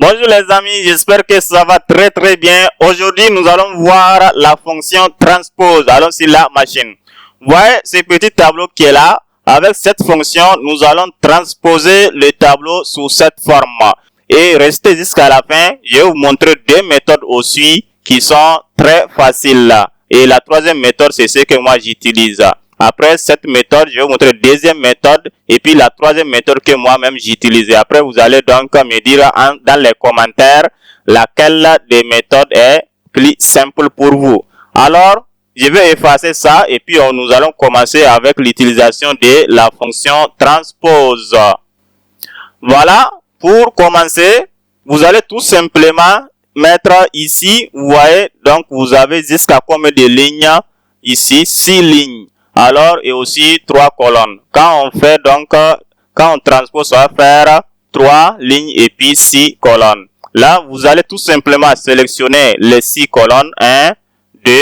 Bonjour les amis, j'espère que ça va très bien. Aujourd'hui, nous allons voir la fonction transpose. Allons sur la machine. Vous voyez ce petit tableau qui est là. Avec cette fonction, nous allons transposer le tableau sous cette forme. Et restez jusqu'à la fin. Je vais vous montrer deux méthodes aussi qui sont très faciles là. Et la troisième méthode, c'est ce que moi j'utilise. Après cette méthode, je vais vous montrer la deuxième méthode et puis la troisième méthode que moi-même j'utilise. Après, vous allez donc me dire dans les commentaires laquelle des méthodes est plus simple pour vous. Alors, je vais effacer ça et puis nous allons commencer avec l'utilisation de la fonction transpose. Voilà, pour commencer, vous allez tout simplement mettre ici, vous voyez, donc vous avez jusqu'à combien de lignes ici? 6 lignes. Alors, et aussi 3 colonnes. Quand on fait donc, quand on transpose, ça va faire 3 lignes et puis 6 colonnes. Là, vous allez tout simplement sélectionner les 6 colonnes. 1, 2,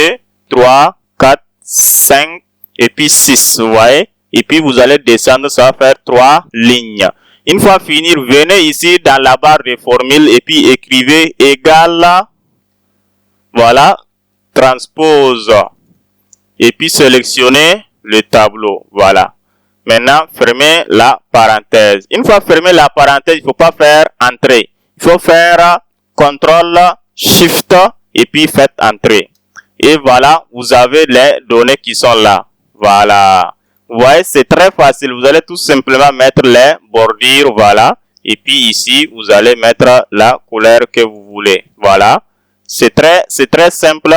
3, 4, 5 et puis 6. Vous voyez? Et puis, vous allez descendre, ça va faire 3 lignes. Une fois fini, venez ici dans la barre de formule et puis écrivez égal. Voilà. Transpose. Et puis sélectionnez le tableau. Voilà. Maintenant, fermez la parenthèse. Une fois fermé la parenthèse, il ne faut pas faire entrée. Il faut faire CTRL, SHIFT et puis faites entrer. Et voilà, vous avez les données qui sont là. Voilà. Vous voyez, c'est très facile. Vous allez tout simplement mettre les bordures. Voilà. Et puis ici, vous allez mettre la couleur que vous voulez. Voilà. C'est très simple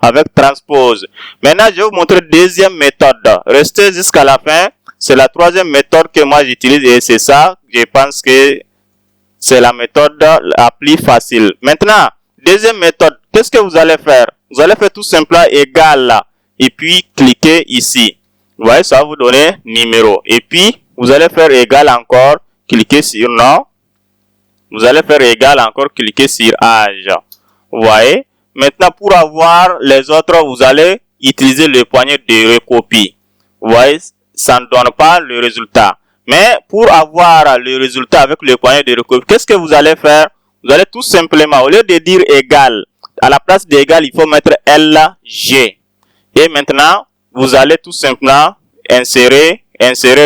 avec transpose. Maintenant, je vais vous montrer la deuxième méthode. Restez jusqu'à la fin. C'est la troisième méthode que moi j'utilise et c'est ça, je pense que c'est la méthode la plus facile. Maintenant, deuxième méthode, qu'est-ce que vous allez faire? Vous allez faire tout simplement égal là. Et puis, cliquez ici. Vous voyez, ça va vous donner numéro. Et puis, vous allez faire égal encore, cliquez sur non. Vous allez faire égal encore, cliquez sur âge. Vous voyez? Maintenant, pour avoir les autres, vous allez utiliser le poignet de recopie. Vous voyez, ça ne donne pas le résultat. Mais pour avoir le résultat avec le poignet de recopie, qu'est-ce que vous allez faire? Vous allez tout simplement, au lieu de dire égal, à la place d'égal, il faut mettre LG. Et maintenant, vous allez tout simplement insérer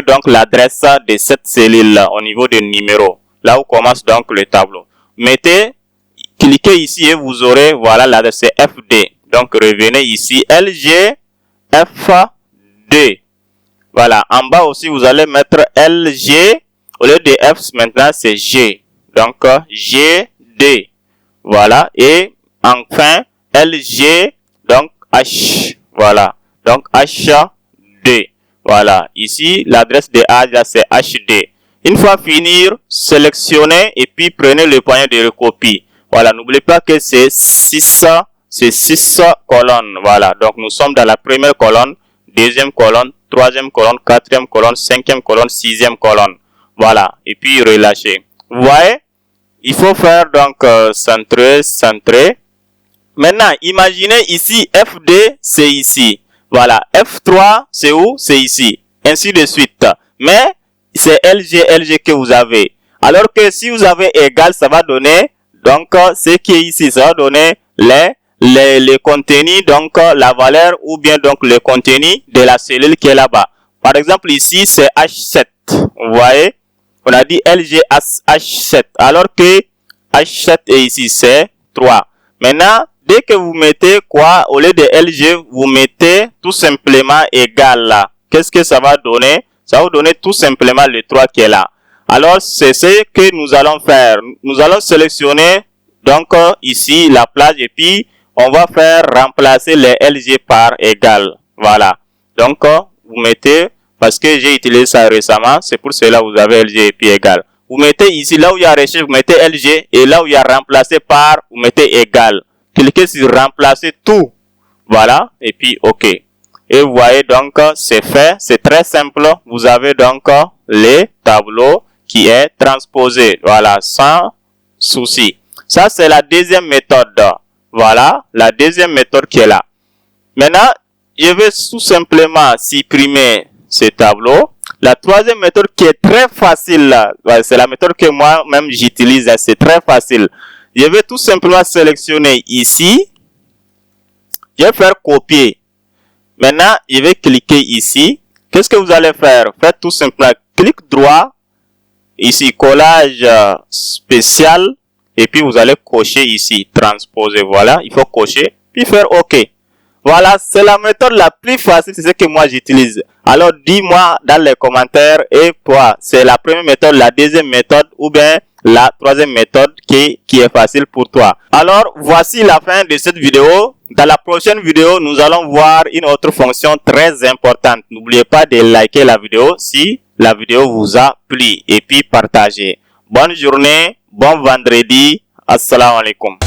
donc l'adresse de cette cellule-là au niveau du numéro. Là où commence donc le tableau. Cliquez ici et vous aurez, voilà, l'adresse FD. Donc, revenez ici, LG, F2. Voilà, en bas aussi, vous allez mettre LG. Au lieu de F, maintenant, c'est G. Donc, GD. Voilà, et enfin, LG, donc H. Voilà, donc HD. Voilà, ici, l'adresse de H, c'est HD. Une fois finir, sélectionnez et puis prenez le poignet de recopie. Voilà, n'oubliez pas que c'est 6 colonnes. Voilà, donc nous sommes dans la première colonne, deuxième colonne, troisième colonne, quatrième colonne, cinquième colonne, sixième colonne. Voilà, et puis relâchez. Vous voyez, il faut faire donc centrer. Maintenant, imaginez ici, FD, c'est ici. Voilà, F3, c'est où? C'est ici. Ainsi de suite. Mais, c'est LG que vous avez. Alors que si vous avez égal, ça va donner, donc, ce qui est ici, ça va donner les contenus, donc, la valeur ou bien donc le contenu de la cellule qui est là-bas. Par exemple, ici, c'est H7. Vous voyez? On a dit LG H7. Alors que H7 est ici, c'est 3. Maintenant, dès que vous mettez quoi? Au lieu de LG, vous mettez tout simplement égal là. Qu'est-ce que ça va donner? Ça va vous donner tout simplement le 3 qui est là. Alors, c'est ce que nous allons faire. Nous allons sélectionner donc ici la plage et puis on va faire remplacer les LG par égal. Voilà. Donc, vous mettez, parce que j'ai utilisé ça récemment, c'est pour cela que vous avez LG et puis égal. Vous mettez ici, là où il y a recherche, vous mettez LG et là où il y a remplacé par, vous mettez égal. Cliquez sur remplacer tout. Voilà. Et puis, OK. Et vous voyez donc, c'est fait. C'est très simple. Vous avez donc les tableaux qui est transposé. Voilà, sans souci. Ça, c'est la deuxième méthode. Voilà, la deuxième méthode qui est là. Maintenant, je vais tout simplement supprimer ce tableau. La troisième méthode qui est très facile, c'est la méthode que moi-même j'utilise, c'est très facile. Je vais tout simplement sélectionner ici. Je vais faire copier. Maintenant, je vais cliquer ici. Qu'est-ce que vous allez faire? Faites tout simplement clic droit. Ici, collage spécial. Et puis, vous allez cocher ici, transposer. Voilà, il faut cocher. Puis faire OK. Voilà, c'est la méthode la plus facile. C'est ce que moi j'utilise. Alors, dis-moi dans les commentaires. Et toi, c'est la première méthode, la deuxième méthode ou bien la troisième méthode qui est facile pour toi. Alors, voici la fin de cette vidéo. Dans la prochaine vidéo, nous allons voir une autre fonction très importante. N'oubliez pas de liker la vidéo si la vidéo vous a plu et puis partagez. Bonne journée, bon vendredi. Assalamu alaikum.